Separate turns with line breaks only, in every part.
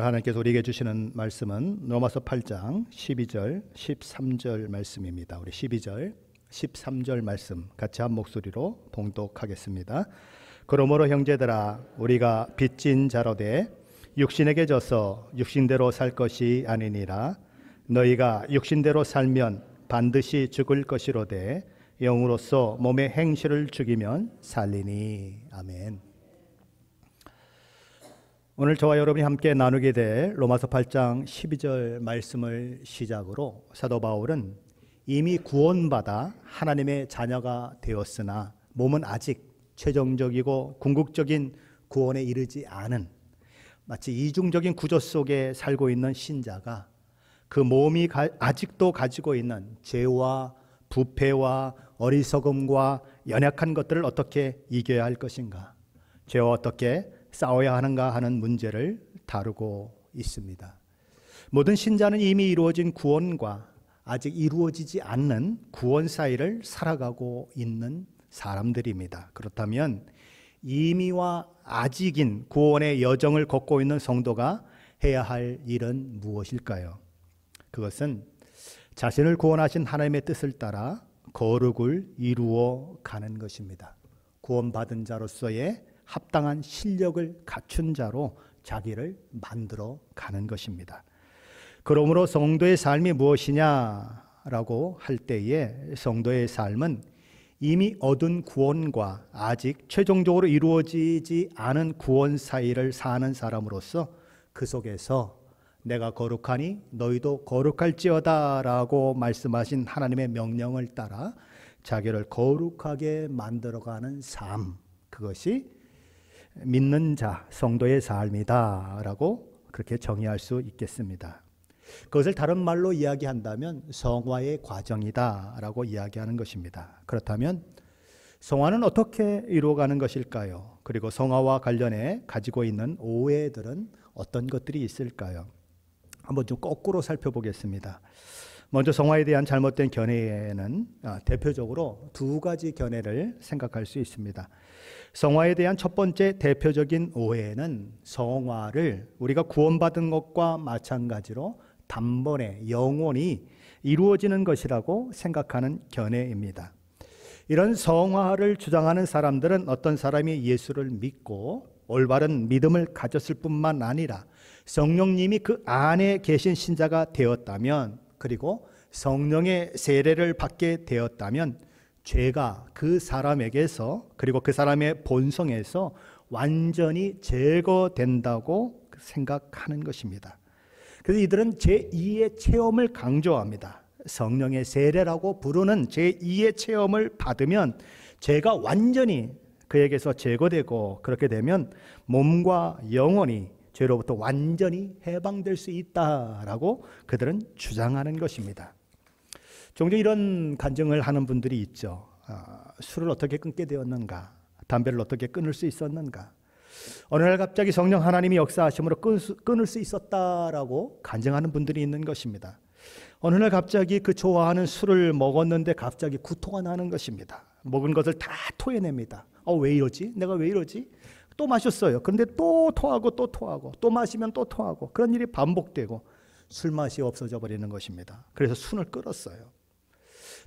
하나님께서 우리에게 주시는 말씀은 로마서 8장 12절, 13절 말씀입니다. 우리 12절, 13절 말씀 같이 한 목소리로 봉독하겠습니다. 그러므로 형제들아, 우리가 빚진 자로되 육신에게 져서 육신대로 살 것이 아니니라. 너희가 육신대로 살면 반드시 죽을 것이로되 영으로서 몸의 행실을 죽이면 살리니. 아멘. 오늘 저와 여러분이 함께 나누게 될 로마서 8장 12절 말씀을 시작으로 사도 바울은 이미 구원받아 하나님의 자녀가 되었으나 몸은 아직 최종적이고 궁극적인 구원에 이르지 않은, 마치 이중적인 구조 속에 살고 있는 신자가 그 몸이 아직도 가지고 있는 죄와 부패와 어리석음과 연약한 것들을 어떻게 이겨야 할 것인가, 죄와 어떻게 싸워야 하는가 하는 문제를 다루고 있습니다. 모든 신자는 이미 이루어진 구원과 아직 이루어지지 않는 구원 사이를 살아가고 있는 사람들입니다. 그렇다면 이미와 아직인 구원의 여정을 걷고 있는 성도가 해야 할 일은 무엇일까요? 그것은 자신을 구원하신 하나님의 뜻을 따라 거룩을 이루어 가는 것입니다. 구원받은 자로서의 합당한 실력을 갖춘 자로 자기를 만들어 가는 것입니다. 그러므로 성도의 삶이 무엇이냐라고 할 때에 성도의 삶은 이미 얻은 구원과 아직 최종적으로 이루어지지 않은 구원 사이를 사는 사람으로서 그 속에서 내가 거룩하니 너희도 거룩할지어다 라고 말씀하신 하나님의 명령을 따라 자기를 거룩하게 만들어가는 삶, 그것이 믿는 자, 성도의 삶이다 라고 그렇게 정의할 수 있겠습니다. 그것을 다른 말로 이야기한다면 성화의 과정이다 라고 이야기하는 것입니다. 그렇다면 성화는 어떻게 이루어가는 것일까요? 그리고 성화와 관련해 가지고 있는 오해들은 어떤 것들이 있을까요? 한번 좀 거꾸로 살펴보겠습니다. 먼저 성화에 대한 잘못된 견해에는 대표적으로 두 가지 견해를 생각할 수 있습니다. 성화에 대한 첫 번째 대표적인 오해는 성화를 우리가 구원받은 것과 마찬가지로 단번에 영원히 이루어지는 것이라고 생각하는 견해입니다. 이런 성화를 주장하는 사람들은 어떤 사람이 예수를 믿고 올바른 믿음을 가졌을 뿐만 아니라 성령님이 그 안에 계신 신자가 되었다면, 그리고 성령의 세례를 받게 되었다면 죄가 그 사람에게서, 그리고 그 사람의 본성에서 완전히 제거된다고 생각하는 것입니다. 그래서 이들은 제2의 체험을 강조합니다. 성령의 세례라고 부르는 제2의 체험을 받으면 죄가 완전히 그에게서 제거되고, 그렇게 되면 몸과 영혼이 죄로부터 완전히 해방될 수 있다라고 그들은 주장하는 것입니다. 종종 이런 간증을 하는 분들이 있죠. 술을 어떻게 끊게 되었는가, 담배를 어떻게 끊을 수 있었는가, 어느 날 갑자기 성령 하나님이 역사하심으로 끊을 수 있었다라고 간증하는 분들이 있는 것입니다. 어느 날 갑자기 그 좋아하는 술을 먹었는데 갑자기 구토가 나는 것입니다. 먹은 것을 다 토해냅니다. 왜 이러지? 내가 왜 이러지? 또 마셨어요. 그런데 또 토하고 또 토하고, 또 마시면 또 토하고, 그런 일이 반복되고 술맛이 없어져 버리는 것입니다. 그래서 술을 끊었어요.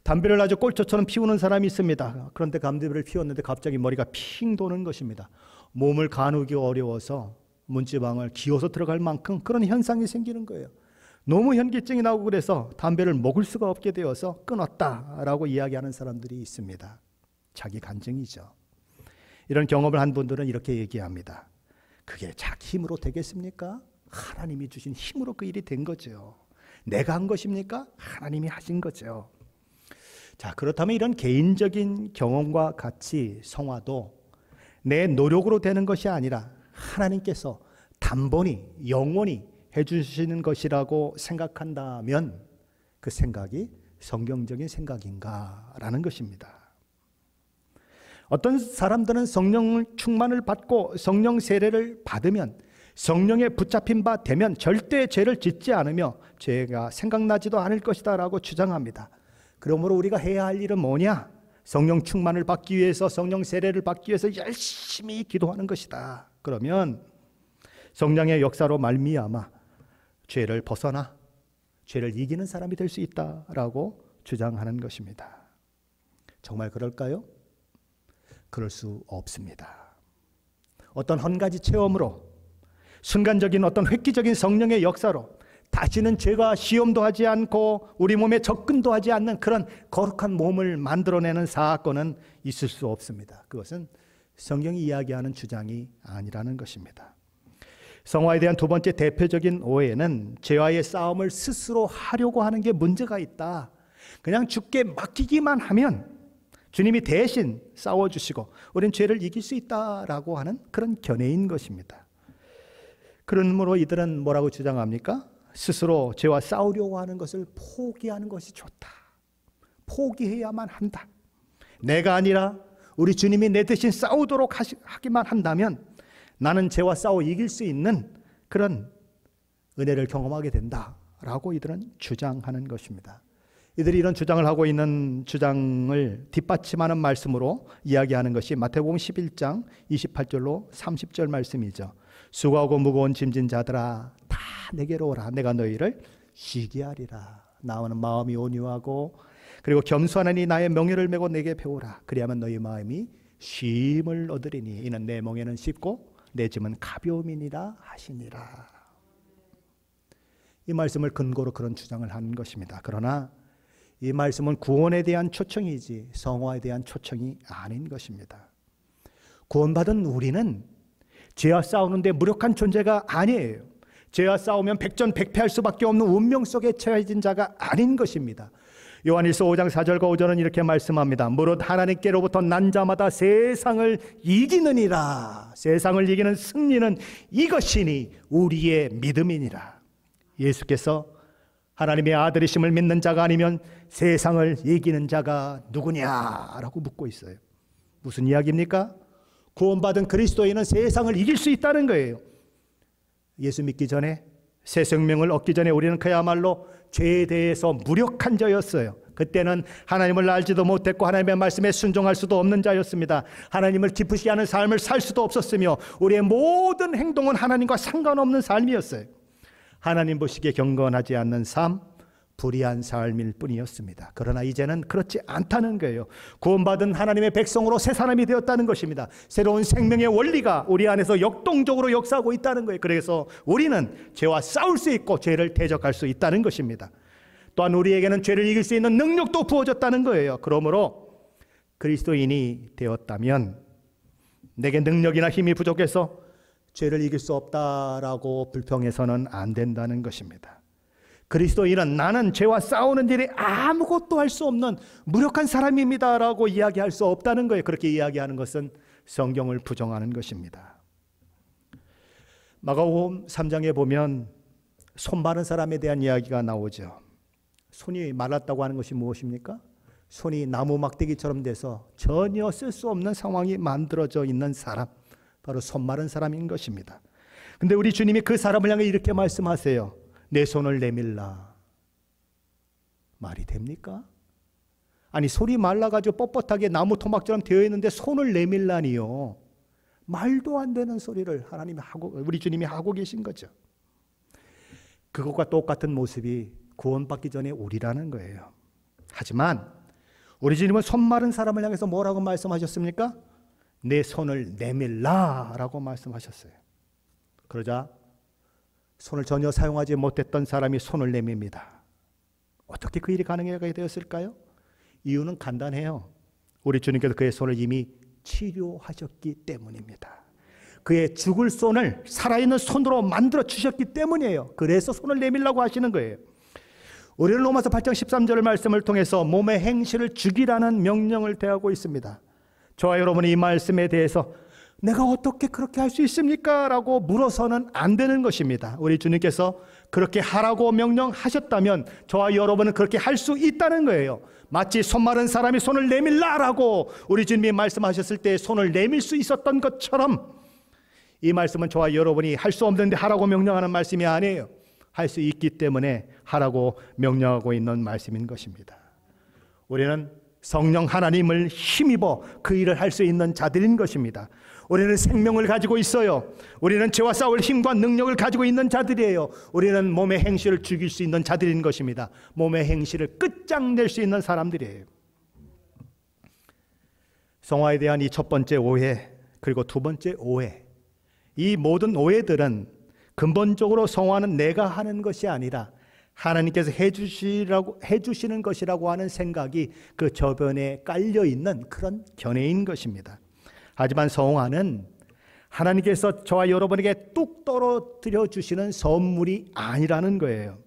담배를 아주 꼴초처럼 피우는 사람이 있습니다. 그런데 담배를 피웠는데 갑자기 머리가 핑 도는 것입니다. 몸을 가누기 어려워서 문지방을 기어서 들어갈 만큼 그런 현상이 생기는 거예요. 너무 현기증이 나고 그래서 담배를 먹을 수가 없게 되어서 끊었다라고 이야기하는 사람들이 있습니다. 자기 간증이죠. 이런 경험을 한 분들은 이렇게 얘기합니다. 그게 자기 힘으로 되겠습니까? 하나님이 주신 힘으로 그 일이 된 거죠. 내가 한 것입니까? 하나님이 하신 거죠. 자, 그렇다면 이런 개인적인 경험과 같이 성화도 내 노력으로 되는 것이 아니라 하나님께서 단번에 영원히 해주시는 것이라고 생각한다면 그 생각이 성경적인 생각인가라는 것입니다. 어떤 사람들은 성령 충만을 받고 성령 세례를 받으면, 성령에 붙잡힌 바 되면 절대 죄를 짓지 않으며 죄가 생각나지도 않을 것이다 라고 주장합니다. 그러므로 우리가 해야 할 일은 뭐냐? 성령 충만을 받기 위해서, 성령 세례를 받기 위해서 열심히 기도하는 것이다. 그러면 성령의 역사로 말미암아 죄를 벗어나 죄를 이기는 사람이 될 수 있다라고 주장하는 것입니다. 정말 그럴까요? 그럴 수 없습니다. 어떤 한 가지 체험으로, 순간적인 어떤 획기적인 성령의 역사로 다시는 죄가 시험도 하지 않고 우리 몸에 접근도 하지 않는 그런 거룩한 몸을 만들어내는 사건은 있을 수 없습니다. 그것은 성경이 이야기하는 주장이 아니라는 것입니다. 성화에 대한 두 번째 대표적인 오해는 죄와의 싸움을 스스로 하려고 하는 게 문제가 있다. 그냥 주께 맡기기만 하면 주님이 대신 싸워주시고 우린 죄를 이길 수 있다라고 하는 그런 견해인 것입니다. 그러므로 이들은 뭐라고 주장합니까? 스스로 죄와 싸우려고 하는 것을 포기하는 것이 좋다. 포기해야만 한다. 내가 아니라 우리 주님이 내 대신 싸우도록 하기만 한다면 나는 죄와 싸워 이길 수 있는 그런 은혜를 경험하게 된다라고 이들은 주장하는 것입니다. 이들이 이런 주장을 하고 있는 주장을 뒷받침하는 말씀으로 이야기하는 것이 마태복음 11장 28절로 30절 말씀이죠. 수고하고 무거운 짐진 자들아 다 내게로 오라. 내가 너희를 쉬게 하리라. 나오는 마음이 온유하고 그리고 겸손하니 나의 명예를 메고 내게 배우라. 그리하면 너희 마음이 쉼을 얻으리니 이는 내 멍에는 쉽고 내 짐은 가벼움이니라 하시니라. 이 말씀을 근거로 그런 주장을 하는 것입니다. 그러나 이 말씀은 구원에 대한 초청이지 성화에 대한 초청이 아닌 것입니다. 구원받은 우리는 죄와 싸우는데 무력한 존재가 아니에요. 죄와 싸우면 백전백패할 수밖에 없는 운명 속에 처해진 자가 아닌 것입니다. 요한일서 5장 4절과 5절은 이렇게 말씀합니다. 무릇 하나님께로부터 난 자마다 세상을 이기느니라. 세상을 이기는 승리는 이것이니 우리의 믿음이니라. 예수께서 하나님의 아들이심을 믿는 자가 아니면 세상을 이기는 자가 누구냐라고 묻고 있어요. 무슨 이야기입니까? 구원받은 그리스도인은 세상을 이길 수 있다는 거예요. 예수 믿기 전에, 새 생명을 얻기 전에 우리는 그야말로 죄에 대해서 무력한 자였어요. 그때는 하나님을 알지도 못했고 하나님의 말씀에 순종할 수도 없는 자였습니다. 하나님을 기쁘시게 하는 삶을 살 수도 없었으며 우리의 모든 행동은 하나님과 상관없는 삶이었어요. 하나님 보시기에 경건하지 않는 삶, 불의한 삶일 뿐이었습니다. 그러나 이제는 그렇지 않다는 거예요. 구원받은 하나님의 백성으로 새 사람이 되었다는 것입니다. 새로운 생명의 원리가 우리 안에서 역동적으로 역사하고 있다는 거예요. 그래서 우리는 죄와 싸울 수 있고 죄를 대적할 수 있다는 것입니다. 또한 우리에게는 죄를 이길 수 있는 능력도 부어졌다는 거예요. 그러므로 그리스도인이 되었다면 내게 능력이나 힘이 부족해서 죄를 이길 수 없다라고 불평해서는 안 된다는 것입니다. 그리스도인은 나는 죄와 싸우는 일이 아무것도 할 수 없는 무력한 사람입니다라고 이야기할 수 없다는 거예요. 그렇게 이야기하는 것은 성경을 부정하는 것입니다. 마가복음 3장에 보면 손 마른 사람에 대한 이야기가 나오죠. 손이 말랐다고 하는 것이 무엇입니까? 손이 나무 막대기처럼 돼서 전혀 쓸 수 없는 상황이 만들어져 있는 사람, 바로 손 마른 사람인 것입니다. 근데 우리 주님이 그 사람을 향해 이렇게 말씀하세요. 내 손을 내밀라. 말이 됩니까? 아니 손이 말라가지고 뻣뻣하게 나무 토막처럼 되어 있는데 손을 내밀라니요. 말도 안 되는 소리를 하나님이 하고 우리 주님이 하고 계신 거죠. 그것과 똑같은 모습이 구원받기 전에 우리라는 거예요. 하지만 우리 주님은 손 마른 사람을 향해서 뭐라고 말씀하셨습니까? 내 손을 내밀라 라고 말씀하셨어요. 그러자 손을 전혀 사용하지 못했던 사람이 손을 내밉니다. 어떻게 그 일이 가능하게 되었을까요? 이유는 간단해요. 우리 주님께서 그의 손을 이미 치료하셨기 때문입니다. 그의 죽을 손을 살아있는 손으로 만들어 주셨기 때문이에요. 그래서 손을 내밀라고 하시는 거예요. 우리는 로마서 8장 13절의 말씀을 통해서 몸의 행실을 죽이라는 명령을 대하고 있습니다. 저와 여러분이 이 말씀에 대해서 내가 어떻게 그렇게 할 수 있습니까? 라고 물어서는 안 되는 것입니다. 우리 주님께서 그렇게 하라고 명령하셨다면 저와 여러분은 그렇게 할 수 있다는 거예요. 마치 손 마른 사람이 손을 내밀라라고 우리 주님이 말씀하셨을 때 손을 내밀 수 있었던 것처럼 이 말씀은 저와 여러분이 할 수 없는데 하라고 명령하는 말씀이 아니에요. 할 수 있기 때문에 하라고 명령하고 있는 말씀인 것입니다. 우리는 성령 하나님을 힘입어 그 일을 할 수 있는 자들인 것입니다. 우리는 생명을 가지고 있어요. 우리는 죄와 싸울 힘과 능력을 가지고 있는 자들이에요. 우리는 몸의 행실을 죽일 수 있는 자들인 것입니다. 몸의 행실을 끝장낼 수 있는 사람들이에요. 성화에 대한 이 첫 번째 오해, 그리고 두 번째 오해, 이 모든 오해들은 근본적으로 성화는 내가 하는 것이 아니라 하나님께서 해주시는 것이라고 하는 생각이 그 저변에 깔려있는 그런 견해인 것입니다. 하지만 성화는 하나님께서 저와 여러분에게 뚝 떨어뜨려 주시는 선물이 아니라는 거예요.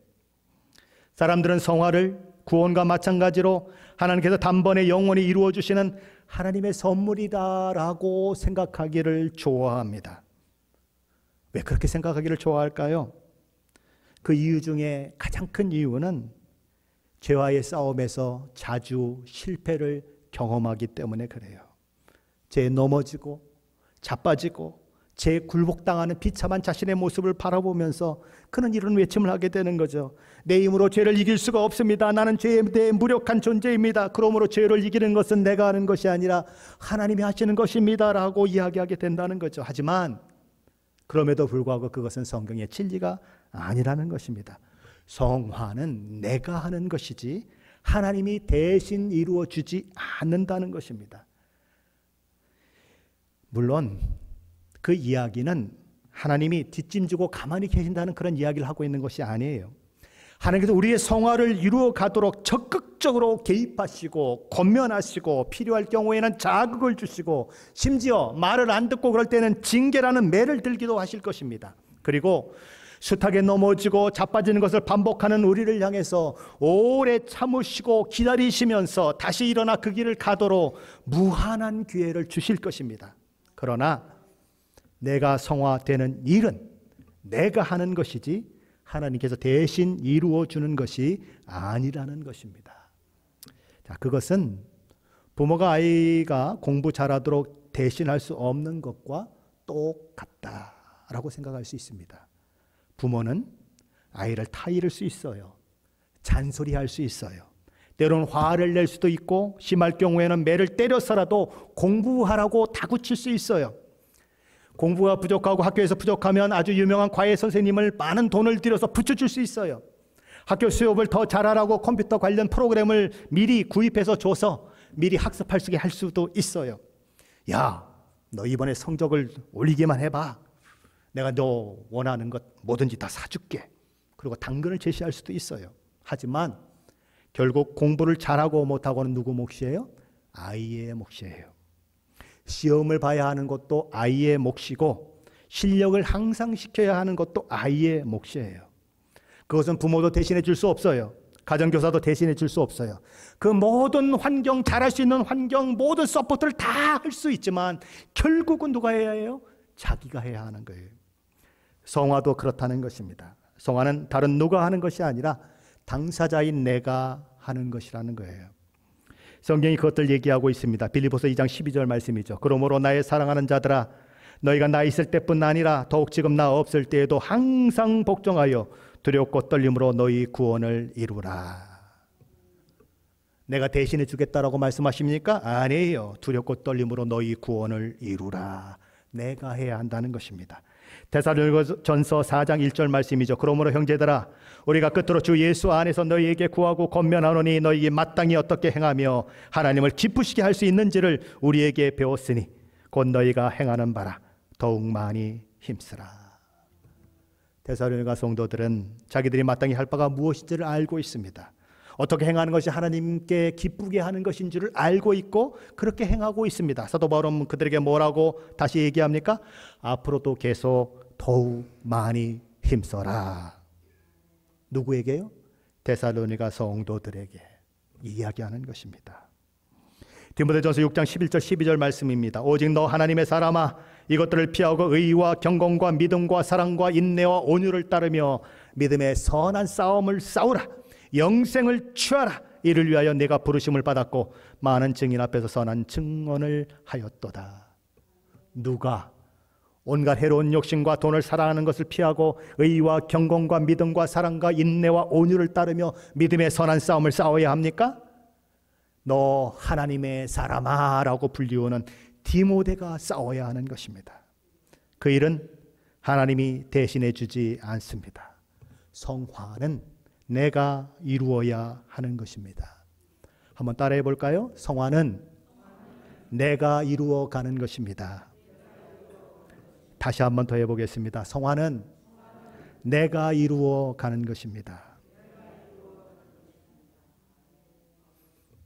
사람들은 성화를 구원과 마찬가지로 하나님께서 단번에 영원히 이루어 주시는 하나님의 선물이다라고 생각하기를 좋아합니다. 왜 그렇게 생각하기를 좋아할까요? 그 이유 중에 가장 큰 이유는 죄와의 싸움에서 자주 실패를 경험하기 때문에 그래요. 죄에 넘어지고 자빠지고 죄에 굴복당하는 비참한 자신의 모습을 바라보면서 그는 이런 외침을 하게 되는 거죠. 내 힘으로 죄를 이길 수가 없습니다. 나는 죄에 대해 무력한 존재입니다. 그러므로 죄를 이기는 것은 내가 하는 것이 아니라 하나님이 하시는 것입니다 라고 이야기하게 된다는 거죠. 하지만 그럼에도 불구하고 그것은 성경의 진리가 아니라는 것입니다. 성화는 내가 하는 것이지 하나님이 대신 이루어 주지 않는다는 것입니다. 물론 그 이야기는 하나님이 뒷짐지고 가만히 계신다는 그런 이야기를 하고 있는 것이 아니에요. 하나님께서 우리의 성화를 이루어 가도록 적극적으로 개입하시고 권면하시고 필요할 경우에는 자극을 주시고 심지어 말을 안 듣고 그럴 때는 징계라는 매를 들기도 하실 것입니다. 그리고 숱하게 넘어지고 자빠지는 것을 반복하는 우리를 향해서 오래 참으시고 기다리시면서 다시 일어나 그 길을 가도록 무한한 기회를 주실 것입니다. 그러나 내가 성화되는 일은 내가 하는 것이지 하나님께서 대신 이루어 주는 것이 아니라는 것입니다. 자, 그것은 부모가 아이가 공부 잘하도록 대신할 수 없는 것과 똑같다라고 생각할 수 있습니다. 부모는 아이를 타이를 수 있어요. 잔소리할 수 있어요. 때로는 화를 낼 수도 있고 심할 경우에는 매를 때려서라도 공부하라고 다구칠 수 있어요. 공부가 부족하고 학교에서 부족하면 아주 유명한 과외 선생님을 많은 돈을 들여서 붙여줄 수 있어요. 학교 수업을 더 잘하라고 컴퓨터 관련 프로그램을 미리 구입해서 줘서 미리 학습할 수 있게 할 수도 있어요. 야, 너 이번에 성적을 올리기만 해봐. 내가 너 원하는 것 뭐든지 다 사줄게. 그리고 당근을 제시할 수도 있어요. 하지만 결국 공부를 잘하고 못하고는 누구 몫이에요? 아이의 몫이에요. 시험을 봐야 하는 것도 아이의 몫이고 실력을 향상시켜야 하는 것도 아이의 몫이에요. 그것은 부모도 대신해 줄 수 없어요. 가정교사도 대신해 줄 수 없어요. 그 모든 환경, 잘할 수 있는 환경, 모든 서포트를 다 할 수 있지만 결국은 누가 해야 해요? 자기가 해야 하는 거예요. 성화도 그렇다는 것입니다. 성화는 다른 누가 하는 것이 아니라 당사자인 내가 하는 것이라는 거예요. 성경이 그것들 얘기하고 있습니다. 빌립보서 2장 12절 말씀이죠. 그러므로 나의 사랑하는 자들아, 너희가 나 있을 때뿐 아니라 더욱 지금 나 없을 때에도 항상 복종하여 두렵고 떨림으로 너희 구원을 이루라. 내가 대신해 주겠다라고 말씀하십니까? 아니에요. 두렵고 떨림으로 너희 구원을 이루라. 내가 해야 한다는 것입니다. 데살로니가전서 4장 1절 말씀이죠. 그러므로 형제들아, 우리가 끝으로 주 예수 안에서 너희에게 구하고 권면하노니 너희에게 마땅히 어떻게 행하며 하나님을 기쁘시게 할 수 있는지를 우리에게 배웠으니 곧 너희가 행하는 바라 더욱 많이 힘쓰라. 데살로니가 성도들은 자기들이 마땅히 할 바가 무엇인지를 알고 있습니다. 어떻게 행하는 것이 하나님께 기쁘게 하는 것인 줄을 알고 있고 그렇게 행하고 있습니다. 사도 바울은 그들에게 뭐라고 다시 얘기합니까? 앞으로도 계속 더욱 많이 힘써라. 누구에게요? 데살로니가 성도들에게 이야기하는 것입니다. 디모데전서 6장 11절 12절 말씀입니다. 오직 너 하나님의 사람아, 이것들을 피하고 의와 경건과 믿음과 사랑과 인내와 온유를 따르며 믿음의 선한 싸움을 싸우라. 영생을 취하라. 이를 위하여 내가 부르심을 받았고 많은 증인 앞에서 선한 증언을 하였도다. 누가 온갖 해로운 욕심과 돈을 사랑하는 것을 피하고 의와 경건과 믿음과 사랑과 인내와 온유를 따르며 믿음의 선한 싸움을 싸워야 합니까? 너 하나님의 사람아 라고 불리우는 디모데가 싸워야 하는 것입니다. 그 일은 하나님이 대신해 주지 않습니다. 성화는 내가 이루어야 하는 것입니다. 한번 따라해 볼까요? 성화는 내가 이루어 가는 것입니다. 다시 한번 더 해보겠습니다. 성화는 내가 이루어 가는 것입니다.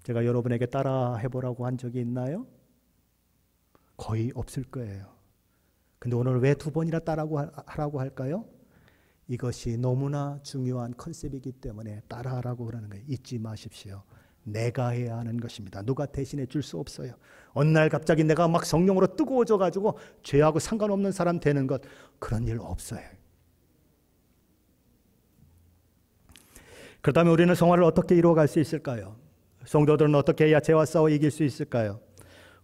제가 여러분에게 따라 해보라고 한 적이 있나요? 거의 없을 거예요. 근데 오늘 왜 두 번이나 하라고 할까요? 이것이 너무나 중요한 컨셉이기 때문에 따라하라고 그러는 거예요. 잊지 마십시오. 내가 해야 하는 것입니다. 누가 대신해 줄 수 없어요. 어느 날 갑자기 내가 막 성령으로 뜨거워져 가지고 죄하고 상관없는 사람 되는 것, 그런 일 없어요. 그렇다면 우리는 성화를 어떻게 이루어갈 수 있을까요? 성도들은 어떻게 해야 죄와 싸워 이길 수 있을까요?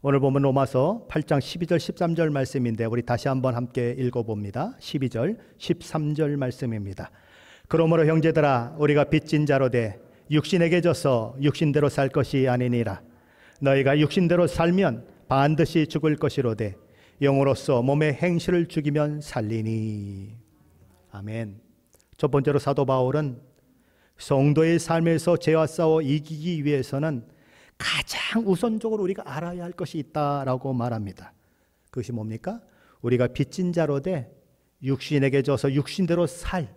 오늘 보면 로마서 8장 12절 13절 말씀인데 우리 다시 한번 함께 읽어봅니다. 12절 13절 말씀입니다. 그러므로 형제들아 우리가 빚진 자로 돼 육신에게 져서 육신대로 살 것이 아니니라. 너희가 육신대로 살면 반드시 죽을 것이로되 영으로서 몸의 행실을 죽이면 살리니. 아멘. 첫 번째로 사도 바울은 성도의 삶에서 죄와 싸워 이기기 위해서는 가장 우선적으로 우리가 알아야 할 것이 있다라고 말합니다. 그것이 뭡니까? 우리가 빚진 자로 돼 육신에게 져서 육신대로 살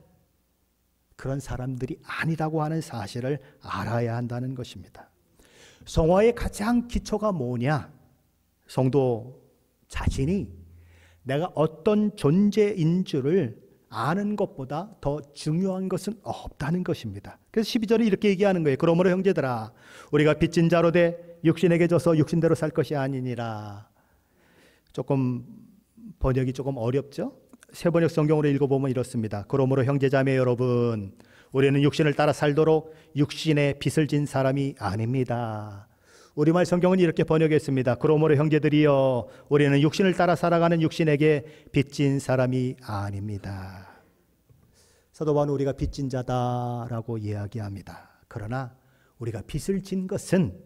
그런 사람들이 아니라고 하는 사실을 알아야 한다는 것입니다. 성화의 가장 기초가 뭐냐? 성도 자신이 내가 어떤 존재인 줄을 아는 것보다 더 중요한 것은 없다는 것입니다. 그래서 12절에 이렇게 얘기하는 거예요. 그러므로 형제들아 우리가 빚진 자로 돼 육신에게 져서 육신대로 살 것이 아니니라. 조금 번역이 조금 어렵죠? 세번역 성경으로 읽어보면 이렇습니다. 그러므로 형제자매 여러분 우리는 육신을 따라 살도록 육신의 빚을 진 사람이 아닙니다. 우리말 성경은 이렇게 번역했습니다. 그러므로 형제들이여 우리는 육신을 따라 살아가는 육신에게 빚진 사람이 아닙니다. 사도 바울은 우리가 빚진 자다라고 이야기합니다. 그러나 우리가 빚을 진 것은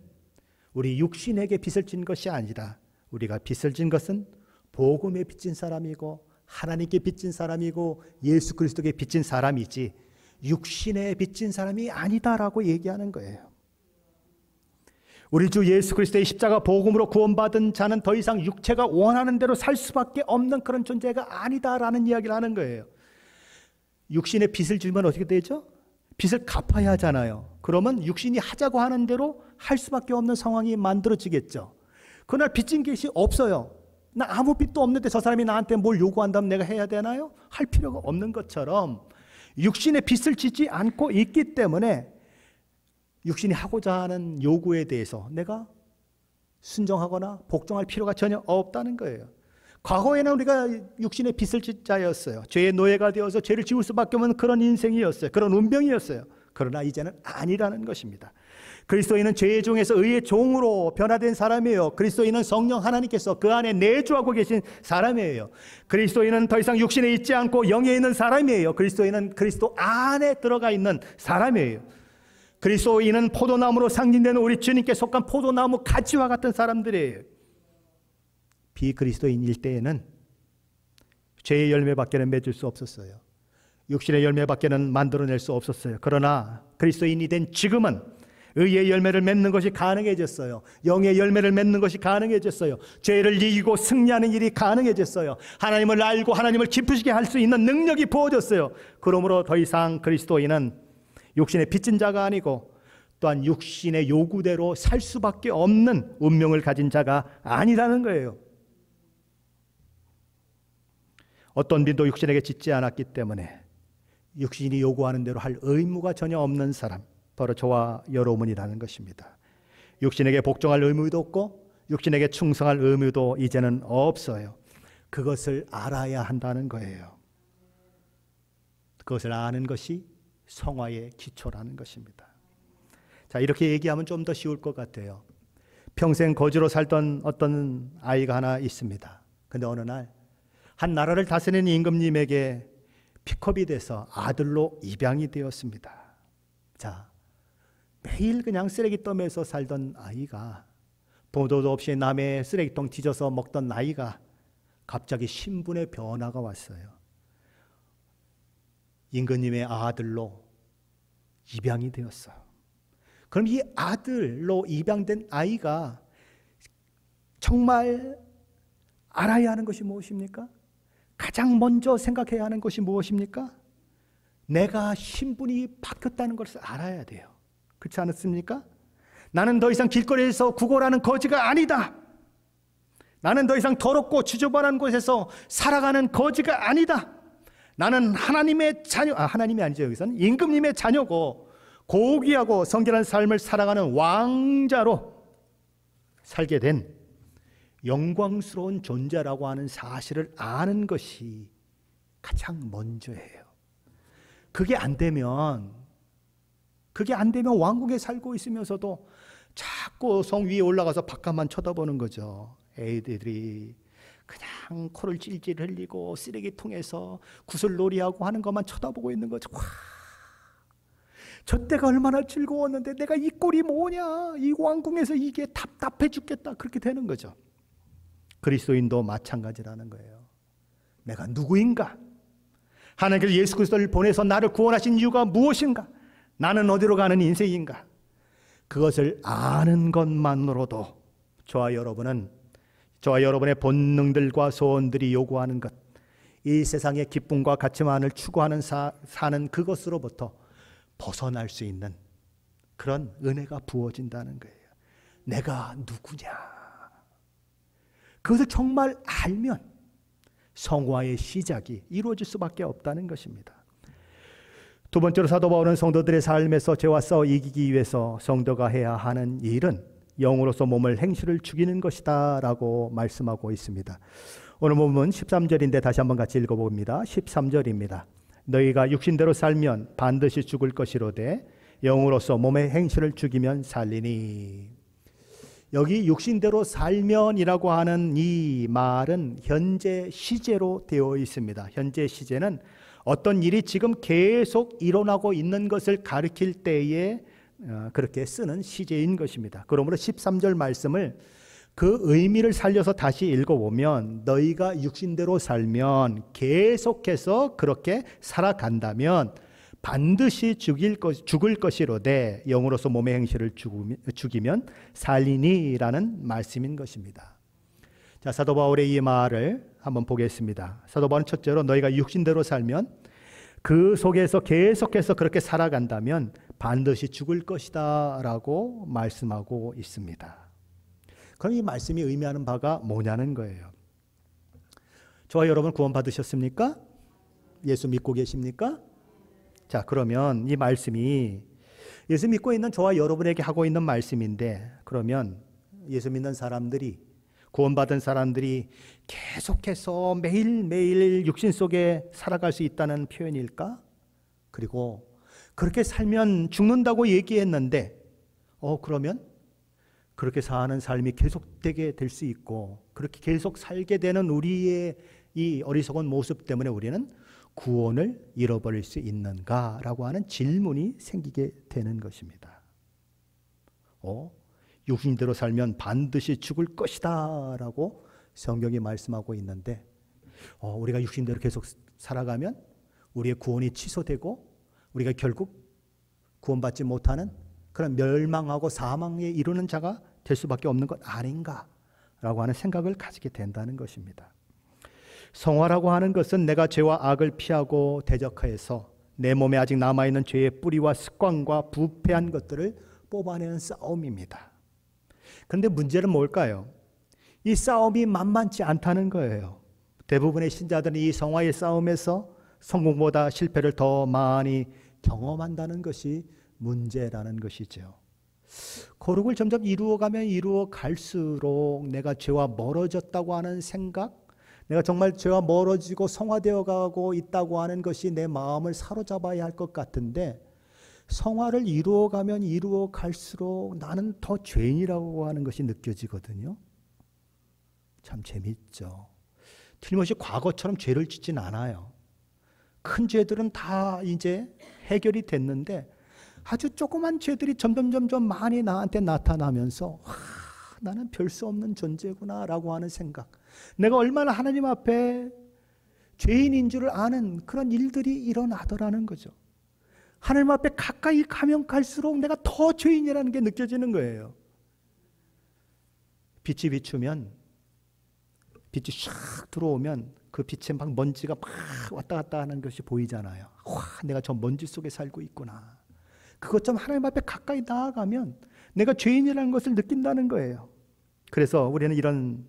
우리 육신에게 빚을 진 것이 아니라 우리가 빚을 진 것은 복음에 빚진 사람이고 하나님께 빚진 사람이고 예수 그리스도께 빚진 사람이지 육신에 빚진 사람이 아니다라고 얘기하는 거예요. 우리 주 예수 그리스도의 십자가 복음으로 구원받은 자는 더 이상 육체가 원하는 대로 살 수밖에 없는 그런 존재가 아니다라는 이야기를 하는 거예요. 육신에 빚을 지면 어떻게 되죠? 빚을 갚아야 하잖아요. 그러면 육신이 하자고 하는 대로 할 수밖에 없는 상황이 만들어지겠죠. 그날 빚진 것이 없어요. 나 아무 빚도 없는데 저 사람이 나한테 뭘 요구한다면 내가 해야 되나요? 할 필요가 없는 것처럼 육신의 빚을 지지 않고 있기 때문에 육신이 하고자 하는 요구에 대해서 내가 순종하거나 복종할 필요가 전혀 없다는 거예요. 과거에는 우리가 육신의 빚을 진 자였어요. 죄의 노예가 되어서 죄를 지을 수밖에 없는 그런 인생이었어요. 그런 운명이었어요. 그러나 이제는 아니라는 것입니다. 그리스도인은 죄의 종에서 의의 종으로 변화된 사람이에요. 그리스도인은 성령 하나님께서 그 안에 내주하고 계신 사람이에요. 그리스도인은 더 이상 육신에 있지 않고 영에 있는 사람이에요. 그리스도인은 그리스도 안에 들어가 있는 사람이에요. 그리스도인은 포도나무로 상징되는 우리 주님께 속한 포도나무 가지와 같은 사람들이에요. 비그리스도인일 때에는 죄의 열매밖에는 맺을 수 없었어요. 육신의 열매밖에는 만들어낼 수 없었어요. 그러나 그리스도인이 된 지금은 의의 열매를 맺는 것이 가능해졌어요. 영의 열매를 맺는 것이 가능해졌어요. 죄를 이기고 승리하는 일이 가능해졌어요. 하나님을 알고 하나님을 기쁘시게 할 수 있는 능력이 부어졌어요. 그러므로 더 이상 그리스도인은 육신의 빚진 자가 아니고 또한 육신의 요구대로 살 수밖에 없는 운명을 가진 자가 아니라는 거예요. 어떤 빚도 육신에게 짓지 않았기 때문에 육신이 요구하는 대로 할 의무가 전혀 없는 사람, 바로 저와 여러분이라는 것입니다. 육신에게 복종할 의무도 없고 육신에게 충성할 의무도 이제는 없어요. 그것을 알아야 한다는 거예요. 그것을 아는 것이 성화의 기초라는 것입니다. 자, 이렇게 얘기하면 좀 더 쉬울 것 같아요. 평생 거지로 살던 어떤 아이가 하나 있습니다. 근데 어느 날 한 나라를 다스리는 임금님에게 픽업이 돼서 아들로 입양이 되었습니다. 자, 매일 그냥 쓰레기 더미에서 살던 아이가 보도도 없이 남의 쓰레기통 뒤져서 먹던 아이가 갑자기 신분의 변화가 왔어요. 임금님의 아들로 입양이 되었어요. 그럼 이 아들로 입양된 아이가 정말 알아야 하는 것이 무엇입니까? 가장 먼저 생각해야 하는 것이 무엇입니까? 내가 신분이 바뀌었다는 것을 알아야 돼요. 그렇지 않습니까? 나는 더 이상 길거리에서 구걸하는 거지가 아니다. 나는 더 이상 더럽고 지저분한 곳에서 살아가는 거지가 아니다. 나는 하나님의 자녀, 하나님이 아니죠. 여기서는 임금님의 자녀고 고귀하고 성결한 삶을 살아가는 왕자로 살게 된 영광스러운 존재라고 하는 사실을 아는 것이 가장 먼저예요. 그게 안 되면 왕국에 살고 있으면서도 자꾸 성 위에 올라가서 바깥만 쳐다보는 거죠. 애들이 그냥 코를 찔찔 흘리고 쓰레기통에서 구슬놀이하고 하는 것만 쳐다보고 있는 거죠. 와, 저 때가 얼마나 즐거웠는데 내가 이 꼴이 뭐냐, 이 왕궁에서 이게 답답해 죽겠다, 그렇게 되는 거죠. 그리스도인도 마찬가지라는 거예요. 내가 누구인가? 하나님께서 예수 그리스도를 보내서 나를 구원하신 이유가 무엇인가? 나는 어디로 가는 인생인가? 그것을 아는 것만으로도 저와 여러분의 본능들과 소원들이 요구하는 것, 이 세상의 기쁨과 가치만을 추구하는 사는 그것으로부터 벗어날 수 있는 그런 은혜가 부어진다는 거예요. 내가 누구냐? 그것을 정말 알면 성화의 시작이 이루어질 수밖에 없다는 것입니다. 두 번째로 사도 바울은 성도들의 삶에서 죄와 싸워 이기기 위해서 성도가 해야 하는 일은 영으로서 몸을 행실을 죽이는 것이다 라고 말씀하고 있습니다. 오늘 본문 13절인데 다시 한번 같이 읽어봅니다. 13절입니다. 너희가 육신대로 살면 반드시 죽을 것이로되 영으로서 몸의 행실을 죽이면 살리니. 여기 육신대로 살면이라고 하는 이 말은 현재 시제로 되어 있습니다. 현재 시제는 어떤 일이 지금 계속 일어나고 있는 것을 가리킬 때에 그렇게 쓰는 시제인 것입니다. 그러므로 13절 말씀을 그 의미를 살려서 다시 읽어보면 너희가 육신대로 살면, 계속해서 그렇게 살아간다면 반드시 죽을 것이로되 영으로서 몸의 행실을 죽이면 살리니라는 말씀인 것입니다. 자, 사도 바울의 이 말을 한번 보겠습니다. 사도 바울은 첫째로 너희가 육신대로 살면, 그 속에서 계속해서 그렇게 살아간다면 반드시 죽을 것이다 라고 말씀하고 있습니다. 그럼 이 말씀이 의미하는 바가 뭐냐는 거예요. 저와 여러분 구원 받으셨습니까? 예수 믿고 계십니까? 자, 그러면 이 말씀이 예수 믿고 있는 저와 여러분에게 하고 있는 말씀인데, 그러면 예수 믿는 사람들이, 구원받은 사람들이 계속해서 매일매일 육신 속에 살아갈 수 있다는 표현일까? 그리고 그렇게 살면 죽는다고 얘기했는데 그러면 그렇게 사는 삶이 계속되게 될 수 있고, 그렇게 계속 살게 되는 우리의 이 어리석은 모습 때문에 우리는 구원을 잃어버릴 수 있는가라고 하는 질문이 생기게 되는 것입니다. 육신대로 살면 반드시 죽을 것이다 라고 성경이 말씀하고 있는데, 우리가 육신대로 계속 살아가면 우리의 구원이 취소되고 우리가 결국 구원받지 못하는 그런 멸망하고 사망에 이르는 자가 될 수밖에 없는 것 아닌가라고 하는 생각을 가지게 된다는 것입니다. 성화라고 하는 것은 내가 죄와 악을 피하고 대적하여서 내 몸에 아직 남아있는 죄의 뿌리와 습관과 부패한 것들을 뽑아내는 싸움입니다. 그런데 문제는 뭘까요? 이 싸움이 만만치 않다는 거예요. 대부분의 신자들은 이 성화의 싸움에서 성공보다 실패를 더 많이 경험한다는 것이 문제라는 것이죠. 거룩을 점점 이루어 갈수록 내가 죄와 멀어졌다고 하는 생각, 내가 정말 죄와 멀어지고 성화되어 가고 있다고 하는 것이 내 마음을 사로잡아야 할 것 같은데, 성화를 이루어가면 이루어 갈수록 나는 더 죄인이라고 하는 것이 느껴지거든요. 참 재밌죠. 틀림없이 과거처럼 죄를 짓진 않아요. 큰 죄들은 다 이제 해결이 됐는데 아주 조그만 죄들이 점점 많이 나한테 나타나면서 나는 별 수 없는 존재구나 라고 하는 생각, 내가 얼마나 하나님 앞에 죄인인 줄 아는 그런 일들이 일어나더라는 거죠. 하나님 앞에 가까이 가면 갈수록 내가 더 죄인이라는 게 느껴지는 거예요. 빛이 비추면, 빛이 샥 들어오면 그 빛에 막 먼지가 막 왔다 갔다 하는 것이 보이잖아요. 와, 내가 저 먼지 속에 살고 있구나. 그것 좀 하나님 앞에 가까이 나아가면 내가 죄인이라는 것을 느낀다는 거예요. 그래서 우리는 이런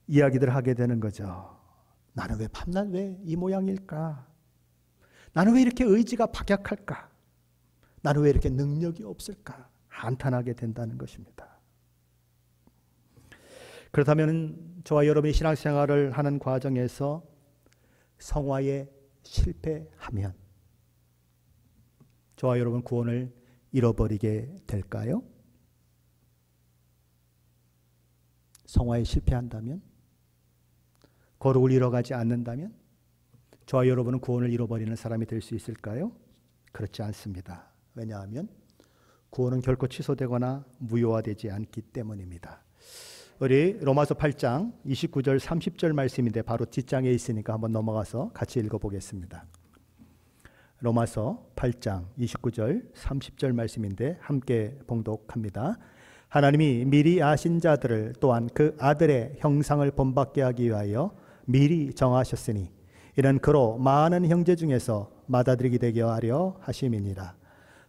이야기들을 하게 되는 거죠. 나는 왜 밤낮 왜 이 모양일까? 나는 왜 이렇게 의지가 박약할까? 나는 왜 이렇게 능력이 없을까? 한탄하게 된다는 것입니다. 그렇다면 저와 여러분이 신앙생활을 하는 과정에서 성화에 실패하면 저와 여러분 구원을 잃어버리게 될까요? 성화에 실패한다면, 거룩을 이뤄가지 않는다면 저와 여러분은 구원을 잃어버리는 사람이 될 수 있을까요? 그렇지 않습니다. 왜냐하면 구원은 결코 취소되거나 무효화되지 않기 때문입니다. 우리 로마서 8장 29절 30절 말씀인데 바로 뒷장에 있으니까 한번 넘어가서 같이 읽어보겠습니다. 로마서 8장 29절 30절 말씀인데 함께 봉독합니다. 하나님이 미리 아신 자들을 또한 그 아들의 형상을 본받게 하기 위하여 미리 정하셨으니 이는 그로 많은 형제 중에서 맏아들이 되게 하려 하심이니라.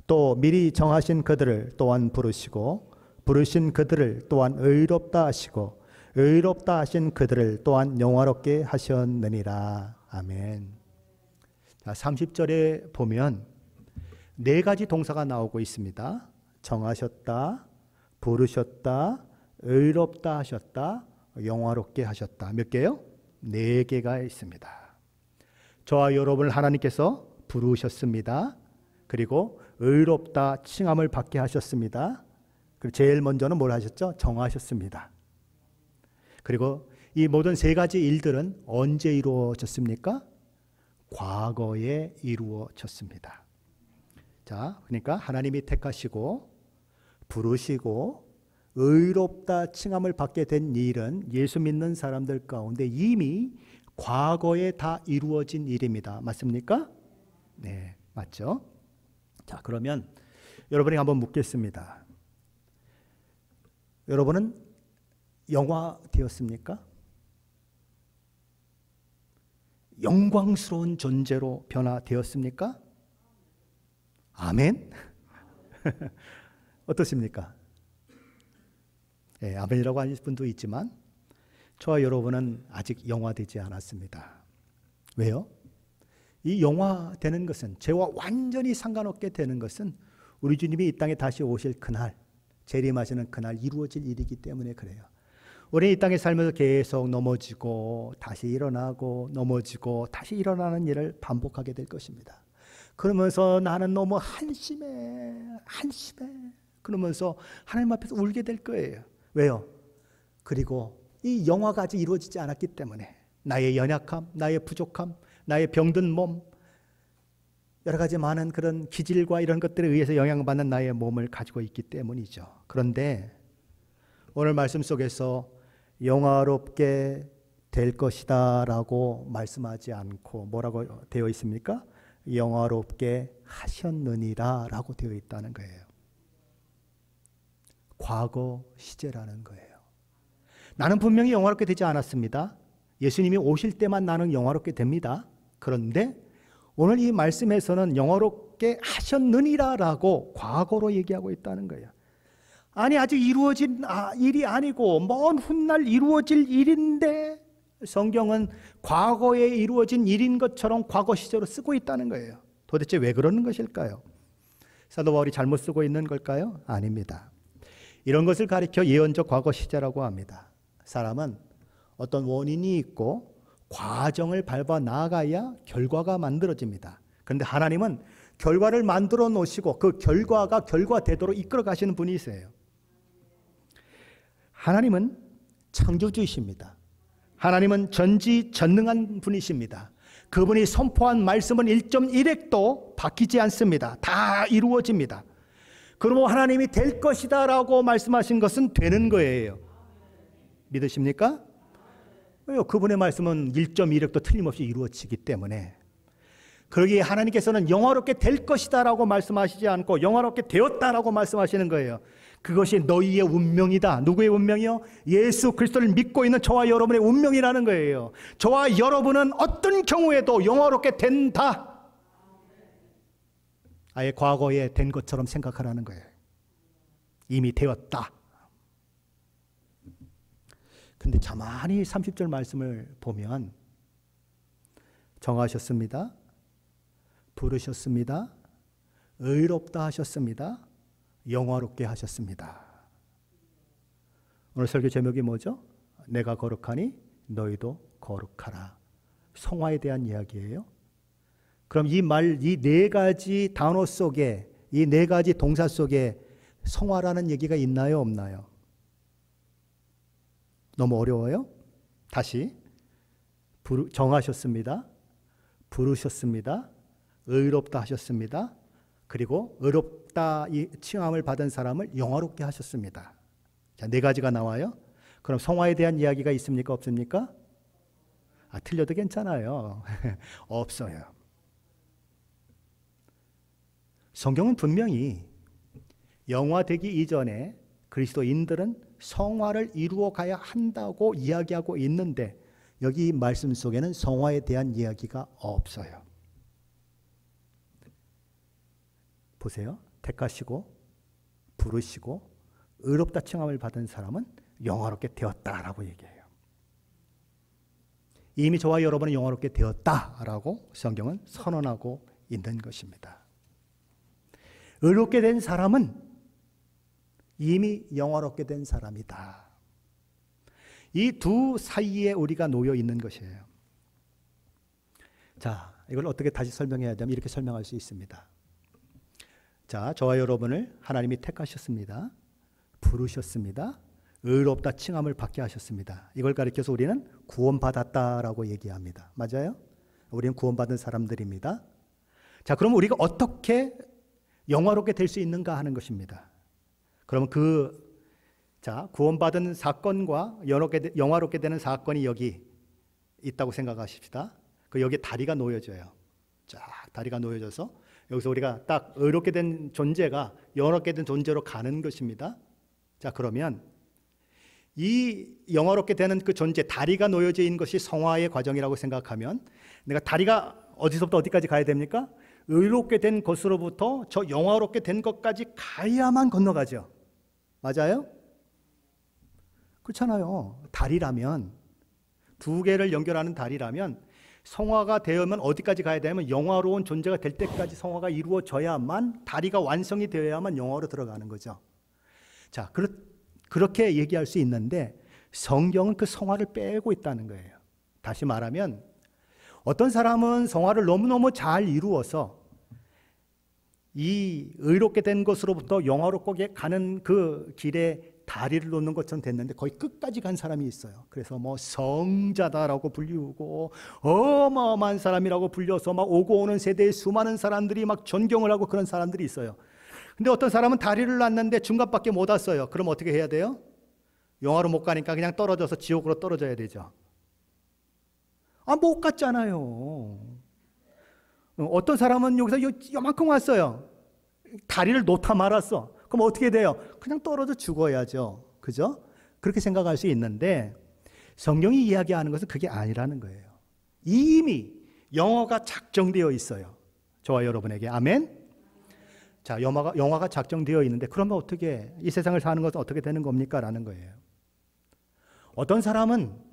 또 미리 정하신 그들을 또한 부르시고 부르신 그들을 또한 의롭다 하시고 의롭다 하신 그들을 또한 영화롭게 하셨느니라. 아멘. 자, 30절에 보면 네 가지 동사가 나오고 있습니다. 정하셨다, 부르셨다, 의롭다 하셨다, 영화롭게 하셨다. 몇 개요? 네 개가 있습니다. 저와 여러분을 하나님께서 부르셨습니다. 그리고 의롭다 칭함을 받게 하셨습니다. 그리고 제일 먼저는 뭘 하셨죠? 정하셨습니다. 그리고 이 모든 세 가지 일들은 언제 이루어졌습니까? 과거에 이루어졌습니다. 자, 그러니까 하나님이 택하시고 부르시고 의롭다 칭함을 받게 된 일은 예수 믿는 사람들 가운데 이미 과거에 다 이루어진 일입니다. 맞습니까? 네, 맞죠? 자, 그러면 여러분에게 한번 묻겠습니다. 여러분은 영화되었습니까? 영광스러운 존재로 변화되었습니까? 아멘? 어떻습니까? 예, 아멘이라고 하는 분도 있지만 저와 여러분은 아직 영화되지 않았습니다. 왜요? 이 영화되는 것은, 죄와 완전히 상관없게 되는 것은 우리 주님이 이 땅에 다시 오실 그날, 재림하시는 그날 이루어질 일이기 때문에 그래요. 우리 이 땅에 살면서 계속 넘어지고 다시 일어나고 넘어지고 다시 일어나는 일을 반복하게 될 것입니다. 그러면서 나는 너무 한심해 그러면서 하나님 앞에서 울게 될 거예요. 왜요? 그리고 이 영화가 아직 이루어지지 않았기 때문에 나의 연약함, 나의 부족함, 나의 병든 몸, 여러 가지 많은 그런 기질과 이런 것들에 의해서 영향받는 나의 몸을 가지고 있기 때문이죠. 그런데 오늘 말씀 속에서 영화롭게 될 것이다 라고 말씀하지 않고 뭐라고 되어 있습니까? 영화롭게 하셨느니라 라고 되어 있다는 거예요. 과거 시제라는 거예요. 나는 분명히 영화롭게 되지 않았습니다. 예수님이 오실 때만 나는 영화롭게 됩니다. 그런데 오늘 이 말씀에서는 영화롭게 하셨느니라 라고 과거로 얘기하고 있다는 거예요. 아니, 아직 이루어진 일이 아니고 먼 훗날 이루어질 일인데 성경은 과거에 이루어진 일인 것처럼 과거 시제로 쓰고 있다는 거예요. 도대체 왜 그러는 것일까요? 사도 바울이 잘못 쓰고 있는 걸까요? 아닙니다. 이런 것을 가리켜 예언적 과거 시제라고 합니다. 사람은 어떤 원인이 있고 과정을 밟아 나아가야 결과가 만들어집니다. 그런데 하나님은 결과를 만들어 놓으시고 그 결과가 결과되도록 이끌어 가시는 분이세요. 하나님은 창조주이십니다. 하나님은 전지전능한 분이십니다. 그분이 선포한 말씀은 1.1획도 바뀌지 않습니다. 다 이루어집니다. 그러면 하나님이 될 것이다 라고 말씀하신 것은 되는 거예요. 믿으십니까? 왜요? 그분의 말씀은 1.2력도 틀림없이 이루어지기 때문에. 그러기에 하나님께서는 영화롭게 될 것이다 라고 말씀하시지 않고 영화롭게 되었다 라고 말씀하시는 거예요. 그것이 너희의 운명이다. 누구의 운명이요? 예수 그리스도를 믿고 있는 저와 여러분의 운명이라는 거예요. 저와 여러분은 어떤 경우에도 영화롭게 된다. 아예 과거에 된 것처럼 생각하라는 거예요. 이미 되었다. 근데 가만히 30절 말씀을 보면 정하셨습니다. 부르셨습니다. 의롭다 하셨습니다. 영화롭게 하셨습니다. 오늘 설교 제목이 뭐죠? 내가 거룩하니 너희도 거룩하라. 성화에 대한 이야기예요. 그럼 이 네 가지 단어 속에, 이 네 가지 동사 속에 성화라는 얘기가 있나요, 없나요? 너무 어려워요? 다시. 정하셨습니다. 부르셨습니다. 의롭다 하셨습니다. 그리고 의롭다 이 칭함을 받은 사람을 영화롭게 하셨습니다. 자, 네 가지가 나와요. 그럼 성화에 대한 이야기가 있습니까? 없습니까? 틀려도 괜찮아요. 없어요. 성경은 분명히 영화되기 이전에 그리스도인들은 성화를 이루어 가야 한다고 이야기하고 있는데 여기 말씀 속에는 성화에 대한 이야기가 없어요. 보세요. 택하시고 부르시고 의롭다 칭함을 받은 사람은 영화롭게 되었다라고 얘기해요. 이미 저와 여러분은 영화롭게 되었다라고 성경은 선언하고 있는 것입니다. 의롭게 된 사람은 이미 영화롭게 된 사람이다. 이 두 사이에 우리가 놓여 있는 것이에요. 자, 이걸 어떻게 다시 설명해야 되면 이렇게 설명할 수 있습니다. 자, 저와 여러분을 하나님이 택하셨습니다. 부르셨습니다. 의롭다 칭함을 받게 하셨습니다. 이걸 가리켜서 우리는 구원받았다라고 얘기합니다. 맞아요? 우리는 구원받은 사람들입니다. 자, 그럼 우리가 어떻게 영화롭게 될 수 있는가 하는 것입니다. 그러면 구원받은 사건과 영화롭게 되는 사건이 여기 있다고 생각하십시다. 여기에 다리가 놓여져요. 쫙 다리가 놓여져서 여기서 우리가 딱 의롭게 된 존재가 영화롭게 된 존재로 가는 것입니다. 자, 그러면 이 영화롭게 되는 그 존재, 다리가 놓여져 있는 것이 성화의 과정이라고 생각하면 내가 다리가 어디서부터 어디까지 가야 됩니까? 의롭게 된 것으로부터 저 영화롭게 된 것까지 가야만 건너가죠. 맞아요? 그렇잖아요. 다리라면, 두 개를 연결하는 다리라면 성화가 되면 어디까지 가야 되냐면 영화로운 존재가 될 때까지 성화가 이루어져야만, 다리가 완성이 되어야만 영화로 들어가는 거죠. 자, 그렇게 얘기할 수 있는데 성경은 그 성화를 빼고 있다는 거예요. 다시 말하면 어떤 사람은 성화를 너무너무 잘 이루어서 이 의롭게 된 것으로부터 영화롭게 가는 그 길에 다리를 놓는 것처럼 됐는데 거의 끝까지 간 사람이 있어요. 그래서 뭐 성자다라고 불리우고 어마어마한 사람이라고 불려서 막 오고 오는 세대의 수많은 사람들이 막 존경을 하고 그런 사람들이 있어요. 근데 어떤 사람은 다리를 놨는데 중간밖에 못 왔어요. 그럼 어떻게 해야 돼요? 영화로 못 가니까 그냥 떨어져서 지옥으로 떨어져야 되죠. 못 갔잖아요. 어떤 사람은 여기서 요만큼 왔어요. 다리를 놓다 말았어. 그럼 어떻게 돼요? 그냥 떨어져 죽어야죠. 그죠? 그렇게 생각할 수 있는데 성경이 이야기하는 것은 그게 아니라는 거예요. 이미 영화가 작정되어 있어요. 저와 여러분에게. 아멘? 자, 영화가 작정되어 있는데 그러면 어떻게 이 세상을 사는 것은 어떻게 되는 겁니까? 라는 거예요. 어떤 사람은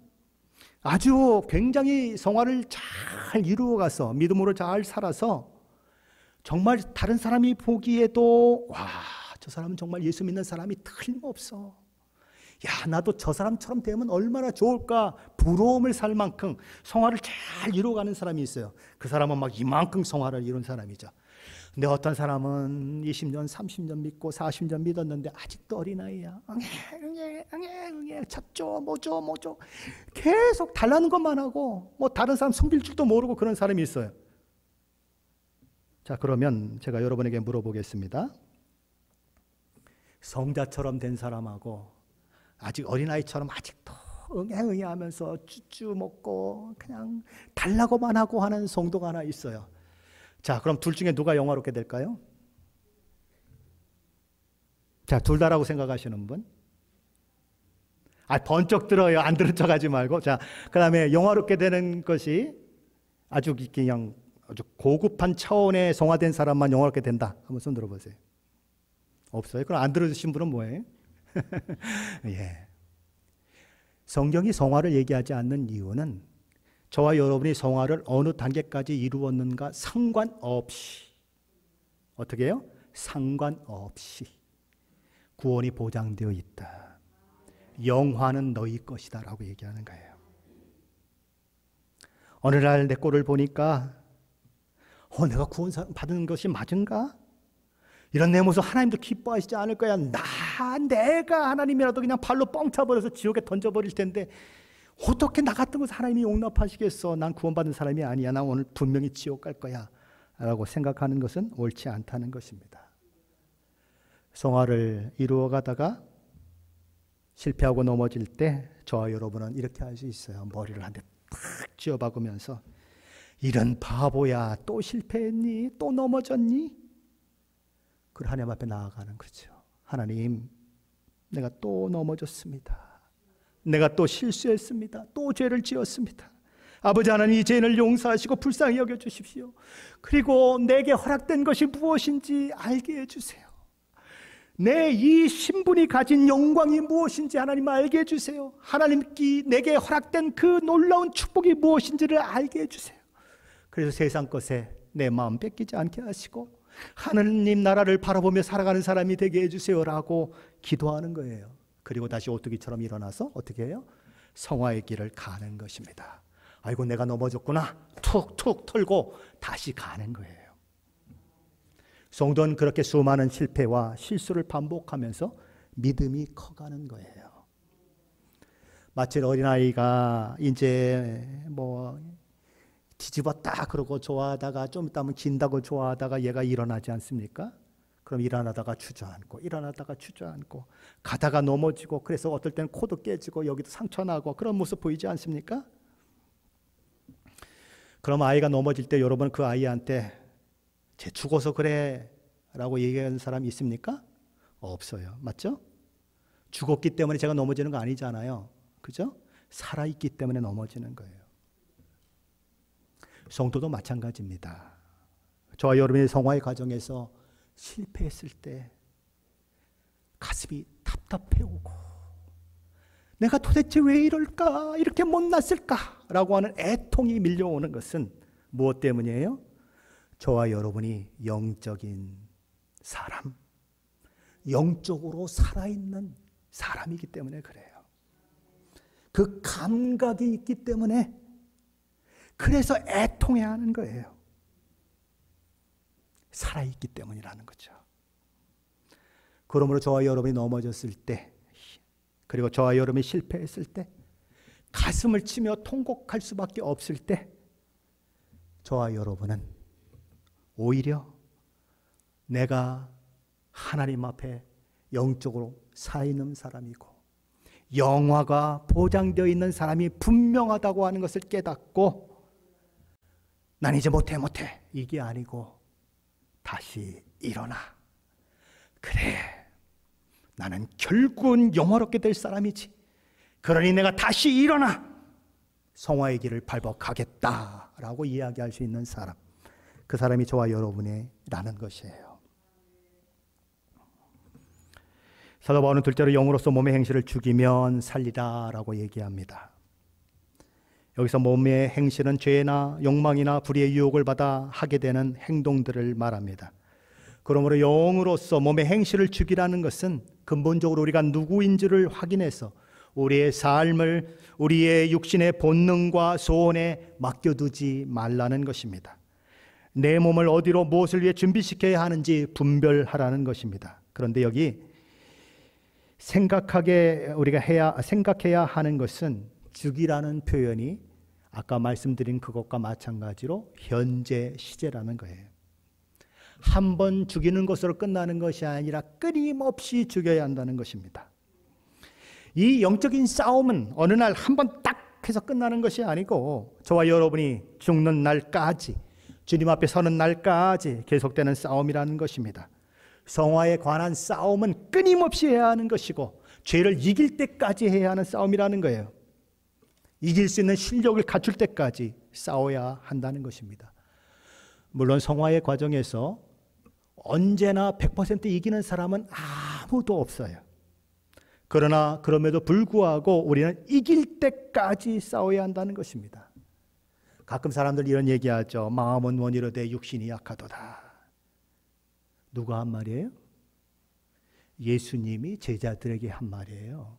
아주 굉장히 성화를 잘 이루어가서 믿음으로 잘 살아서 정말 다른 사람이 보기에도 와, 저 사람은 정말 예수 믿는 사람이 틀림없어. 야, 나도 저 사람처럼 되면 얼마나 좋을까 부러움을 살 만큼 성화를 잘 이루어가는 사람이 있어요. 그 사람은 막 이만큼 성화를 이룬 사람이죠. 근데 어떤 사람은 20년, 30년 믿고 40년 믿었는데 아직도 어린아이야. 응애 찾죠, 뭐죠. 계속 달라는 것만 하고 뭐 다른 사람 섬길 줄도 모르고 그런 사람이 있어요. 자, 그러면 제가 여러분에게 물어보겠습니다. 성자처럼 된 사람하고 아직 어린아이처럼 아직도 응애응애 하면서 쭈쭈 먹고 그냥 달라고만 하고 하는 성도가 하나 있어요. 자, 그럼 둘 중에 누가 영화롭게 될까요? 자, 둘 다라고 생각하시는 분? 번쩍 들어요. 안 들은 척 하지 말고. 자, 그 다음에 영화롭게 되는 것이 아주 그냥 아주 고급한 차원의 성화된 사람만 영화롭게 된다. 한번 손 들어보세요. 없어요? 그럼 안 들어주신 분은 뭐예요? 예. 성경이 성화를 얘기하지 않는 이유는 저와 여러분이 성화를 어느 단계까지 이루었는가 상관없이, 어떻게 해요? 상관없이 구원이 보장되어 있다. 영화는 너희 것이다 라고 얘기하는 거예요. 어느 날 내 꼴을 보니까 내가 구원 받은 것이 맞은가? 이런 내 모습 하나님도 기뻐하시지 않을 거야. 내가 하나님이라도 그냥 발로 뻥 차버려서 지옥에 던져버릴 텐데 어떻게 나 같은 것을 하나님이 용납하시겠어? 난 구원받은 사람이 아니야. 나 오늘 분명히 지옥 갈 거야 라고 생각하는 것은 옳지 않다는 것입니다. 성화를 이루어가다가 실패하고 넘어질 때 저와 여러분은 이렇게 할 수 있어요. 머리를 한 대 탁 쥐어박으면서 이런 바보야, 또 실패했니? 또 넘어졌니? 그 하나님 앞에 나아가는 거죠. 하나님, 내가 또 넘어졌습니다. 내가 또 실수했습니다. 또 죄를 지었습니다. 아버지 하나님, 이 죄를 용서하시고 불쌍히 여겨주십시오. 그리고 내게 허락된 것이 무엇인지 알게 해주세요. 내 이 신분이 가진 영광이 무엇인지 하나님 알게 해주세요. 하나님께 내게 허락된 그 놀라운 축복이 무엇인지를 알게 해주세요. 그래서 세상 것에 내 마음 뺏기지 않게 하시고 하나님 나라를 바라보며 살아가는 사람이 되게 해주세요라고 기도하는 거예요. 그리고 다시 오뚜기처럼 일어나서 어떻게 해요? 성화의 길을 가는 것입니다. 아이고 내가 넘어졌구나 툭툭 털고 다시 가는 거예요. 성도는 그렇게 수많은 실패와 실수를 반복하면서 믿음이 커가는 거예요. 마치 어린아이가 이제 뒤집었다 그러고 좋아하다가 좀 있다 하면 진다고 좋아하다가 얘가 일어나지 않습니까? 그럼 일어나다가 주저앉고 일어나다가 주저앉고 가다가 넘어지고 그래서 어떨 때는 코도 깨지고 여기도 상처 나고 그런 모습 보이지 않습니까? 그럼 아이가 넘어질 때 여러분 그 아이한테 쟤 죽어서 그래 라고 얘기하는 사람이 있습니까? 없어요. 맞죠? 죽었기 때문에 제가 넘어지는 거 아니잖아요. 그죠? 살아있기 때문에 넘어지는 거예요. 성도도 마찬가지입니다. 저와 여러분의 성화의 과정에서 실패했을 때 가슴이 답답해오고 내가 도대체 왜 이럴까? 이렇게 못났을까? 라고 하는 애통이 밀려오는 것은 무엇 때문이에요? 저와 여러분이 영적인 사람, 영적으로 살아있는 사람이기 때문에 그래요. 그 감각이 있기 때문에 그래서 애통해야 하는 거예요. 살아있기 때문이라는 거죠. 그러므로 저와 여러분이 넘어졌을 때 그리고 저와 여러분이 실패했을 때 가슴을 치며 통곡할 수밖에 없을 때 저와 여러분은 오히려 내가 하나님 앞에 영적으로 살아있는 사람이고 영화가 보장되어 있는 사람이 분명하다고 하는 것을 깨닫고 난 이제 못해 이게 아니고 다시 일어나. 그래, 나는 결국은 영화롭게 될 사람이지. 그러니 내가 다시 일어나 성화의 길을 밟아 가겠다라고 이야기할 수 있는 사람, 그 사람이 저와 여러분이라는 것이에요. 사도 바울은 둘째로 영으로서 몸의 행실을 죽이면 살리다라고 얘기합니다. 여기서 몸의 행실은 죄나 욕망이나 불의의 유혹을 받아 하게 되는 행동들을 말합니다. 그러므로 영으로서 몸의 행실을 죽이라는 것은 근본적으로 우리가 누구인지를 확인해서 우리의 삶을 우리의 육신의 본능과 소원에 맡겨두지 말라는 것입니다. 내 몸을 어디로 무엇을 위해 준비시켜야 하는지 분별하라는 것입니다. 그런데 여기 우리가 생각해야 하는 것은 죽이라는 표현이 아까 말씀드린 그것과 마찬가지로 현재 시제라는 거예요. 한 번 죽이는 것으로 끝나는 것이 아니라 끊임없이 죽여야 한다는 것입니다. 이 영적인 싸움은 어느 날 한 번 딱 해서 끝나는 것이 아니고 저와 여러분이 죽는 날까지, 주님 앞에 서는 날까지 계속되는 싸움이라는 것입니다. 성화에 관한 싸움은 끊임없이 해야 하는 것이고 죄를 이길 때까지 해야 하는 싸움이라는 거예요. 이길 수 있는 실력을 갖출 때까지 싸워야 한다는 것입니다. 물론 성화의 과정에서 언제나 100% 이기는 사람은 아무도 없어요. 그러나 그럼에도 불구하고 우리는 이길 때까지 싸워야 한다는 것입니다. 가끔 사람들 이런 얘기하죠. 마음은 원이로되 육신이 약하도다. 누가 한 말이에요? 예수님이 제자들에게 한 말이에요.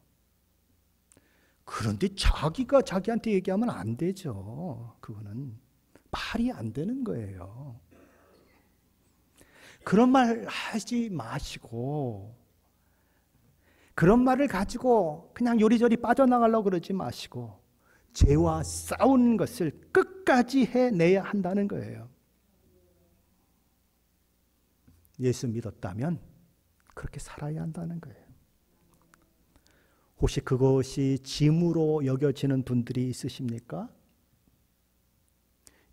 그런데 자기가 자기한테 얘기하면 안 되죠. 그거는 말이 안 되는 거예요. 그런 말 하지 마시고, 그런 말을 가지고 그냥 요리조리 빠져나가려고 그러지 마시고 죄와 싸우는 것을 끝까지 해내야 한다는 거예요. 예수 믿었다면 그렇게 살아야 한다는 거예요. 혹시 그것이 짐으로 여겨지는 분들이 있으십니까?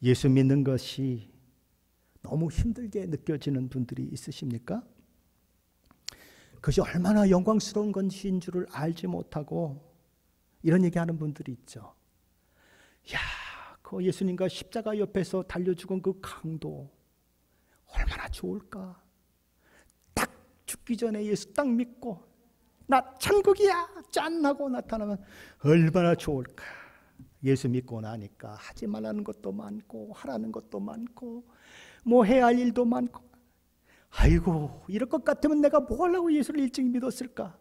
예수 믿는 것이 너무 힘들게 느껴지는 분들이 있으십니까? 그것이 얼마나 영광스러운 것인 줄을 알지 못하고 이런 얘기하는 분들이 있죠. 야, 그 예수님과 십자가 옆에서 달려 죽은 그 강도 얼마나 좋을까? 딱 죽기 전에 예수 딱 믿고 나 천국이야 짠 하고 나타나면 얼마나 좋을까? 예수 믿고 나니까 하지 말라는 것도 많고 하라는 것도 많고 뭐 해야 할 일도 많고, 아이고 이럴 것 같으면 내가 뭐 하려고 예수를 일찍 믿었을까?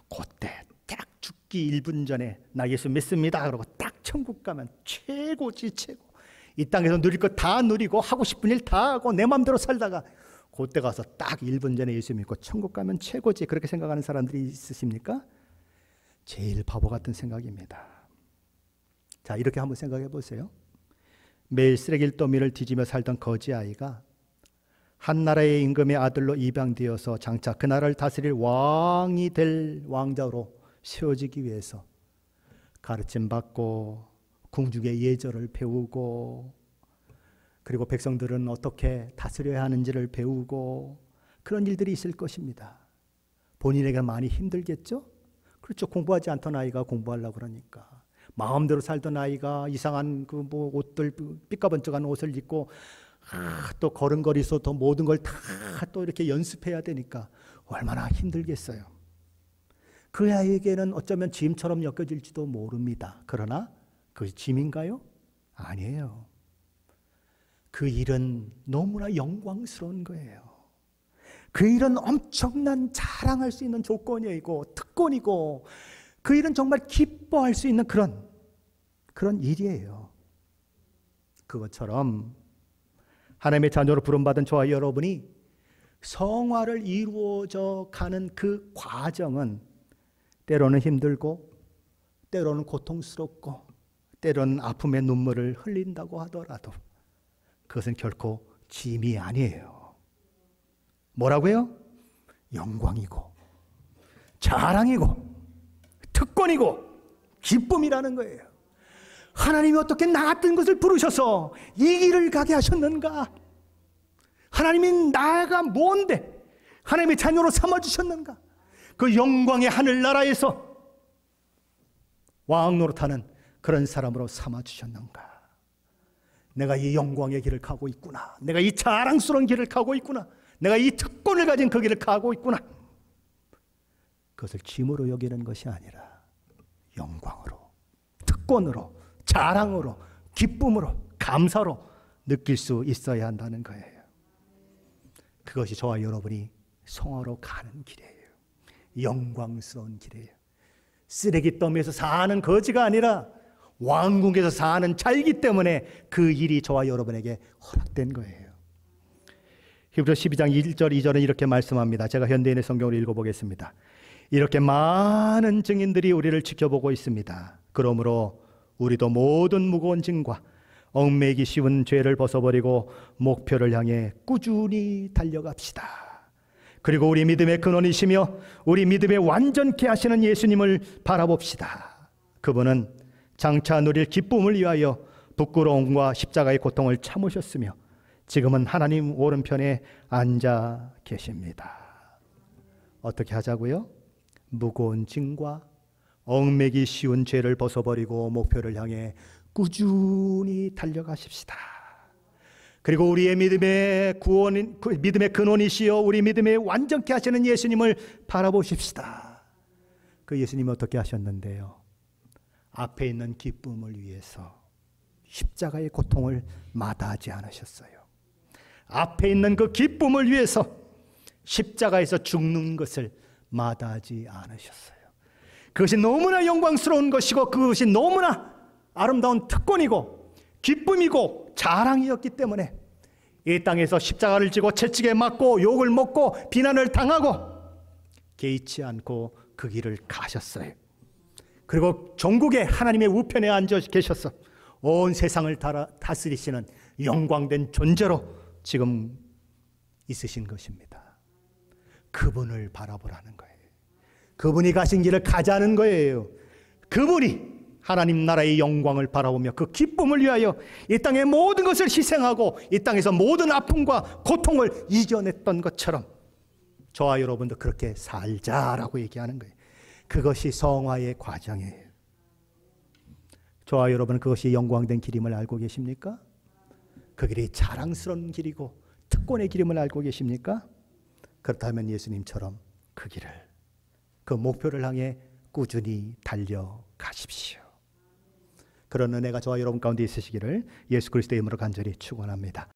그때 딱 죽기 1분 전에 나 예수 믿습니다 그러고 딱 천국 가면 최고지 최고. 이 땅에서 누릴 것 다 누리고 하고 싶은 일 다 하고 내 마음대로 살다가 그때 가서 딱 1분 전에 예수 믿고 천국 가면 최고지, 그렇게 생각하는 사람들이 있으십니까? 제일 바보 같은 생각입니다. 자, 이렇게 한번 생각해 보세요. 매일 쓰레기 더미를 뒤지며 살던 거지 아이가 한 나라의 임금의 아들로 입양되어서 장차 그 나라를 다스릴 왕이 될 왕자로 세워지기 위해서 가르침 받고 궁중의 예절을 배우고, 그리고 백성들은 어떻게 다스려야 하는지를 배우고, 그런 일들이 있을 것입니다. 본인에게 많이 힘들겠죠? 그렇죠. 공부하지 않던 아이가 공부하려고 그러니까. 마음대로 살던 아이가 이상한 그 뭐 옷들, 삐까번쩍한 옷을 입고 또 걸음걸이서 더 모든 걸 다 또 이렇게 연습해야 되니까 얼마나 힘들겠어요. 그 아이에게는 어쩌면 짐처럼 엮여질지도 모릅니다. 그러나 그것이 짐인가요? 아니에요. 그 일은 너무나 영광스러운 거예요. 그 일은 엄청난 자랑할 수 있는 조건이고 특권이고, 그 일은 정말 기뻐할 수 있는 그런 일이에요. 그것처럼 하나님의 자녀로 부름받은 저와 여러분이 성화를 이루어져 가는 그 과정은 때로는 힘들고 때로는 고통스럽고 때로는 아픔의 눈물을 흘린다고 하더라도 그것은 결코 짐이 아니에요. 뭐라고요? 영광이고 자랑이고 특권이고 기쁨이라는 거예요. 하나님이 어떻게 나 같은 것을 부르셔서 이 길을 가게 하셨는가? 하나님이 나가 뭔데 하나님의 자녀로 삼아주셨는가? 그 영광의 하늘나라에서 왕 노릇하는 그런 사람으로 삼아주셨는가? 내가 이 영광의 길을 가고 있구나. 내가 이 자랑스러운 길을 가고 있구나. 내가 이 특권을 가진 그 길을 가고 있구나. 그것을 짐으로 여기는 것이 아니라 영광으로, 특권으로, 자랑으로, 기쁨으로, 감사로 느낄 수 있어야 한다는 거예요. 그것이 저와 여러분이 성화로 가는 길이에요. 영광스러운 길이에요. 쓰레기 더미에서 사는 거지가 아니라 왕궁에서 사는 자이기 때문에 그 일이 저와 여러분에게 허락된 거예요. 히브리서 12장 1절 2절은 이렇게 말씀합니다. 제가 현대인의 성경을 읽어보겠습니다. 이렇게 많은 증인들이 우리를 지켜보고 있습니다. 그러므로 우리도 모든 무거운 짐과 얽매이기 쉬운 죄를 벗어버리고 목표를 향해 꾸준히 달려갑시다. 그리고 우리 믿음의 근원이시며 우리 믿음의 완전케 하시는 예수님을 바라봅시다. 그분은 장차 누릴 기쁨을 위하여 부끄러움과 십자가의 고통을 참으셨으며 지금은 하나님 오른편에 앉아 계십니다. 어떻게 하자고요? 무거운 짐과 얽매기 쉬운 죄를 벗어버리고 목표를 향해 꾸준히 달려가십시다. 그리고 우리의 믿음의 근원이시여 우리 믿음의 완전케 하시는 예수님을 바라보십시다. 그 예수님이 어떻게 하셨는데요? 앞에 있는 기쁨을 위해서 십자가의 고통을 마다하지 않으셨어요. 앞에 있는 그 기쁨을 위해서 십자가에서 죽는 것을 마다하지 않으셨어요. 그것이 너무나 영광스러운 것이고 그것이 너무나 아름다운 특권이고 기쁨이고 자랑이었기 때문에 이 땅에서 십자가를 지고 채찍에 맞고 욕을 먹고 비난을 당하고 개의치 않고 그 길을 가셨어요. 그리고 전국에 하나님의 우편에 앉아 계셔서 온 세상을 다스리시는 영광된 존재로 지금 있으신 것입니다. 그분을 바라보라는 거예요. 그분이 가신 길을 가자는 거예요. 그분이 하나님 나라의 영광을 바라보며 그 기쁨을 위하여 이 땅의 모든 것을 희생하고 이 땅에서 모든 아픔과 고통을 이겨냈던 것처럼 저와 여러분도 그렇게 살자라고 얘기하는 거예요. 그것이 성화의 과정이에요. 저와 여러분은 그것이 영광된 길임을 알고 계십니까? 그 길이 자랑스러운 길이고 특권의 길임을 알고 계십니까? 그렇다면 예수님처럼 그 길을, 그 목표를 향해 꾸준히 달려가십시오. 그런 은혜가 저와 여러분 가운데 있으시기를 예수 그리스도의 이름으로 간절히 축원합니다.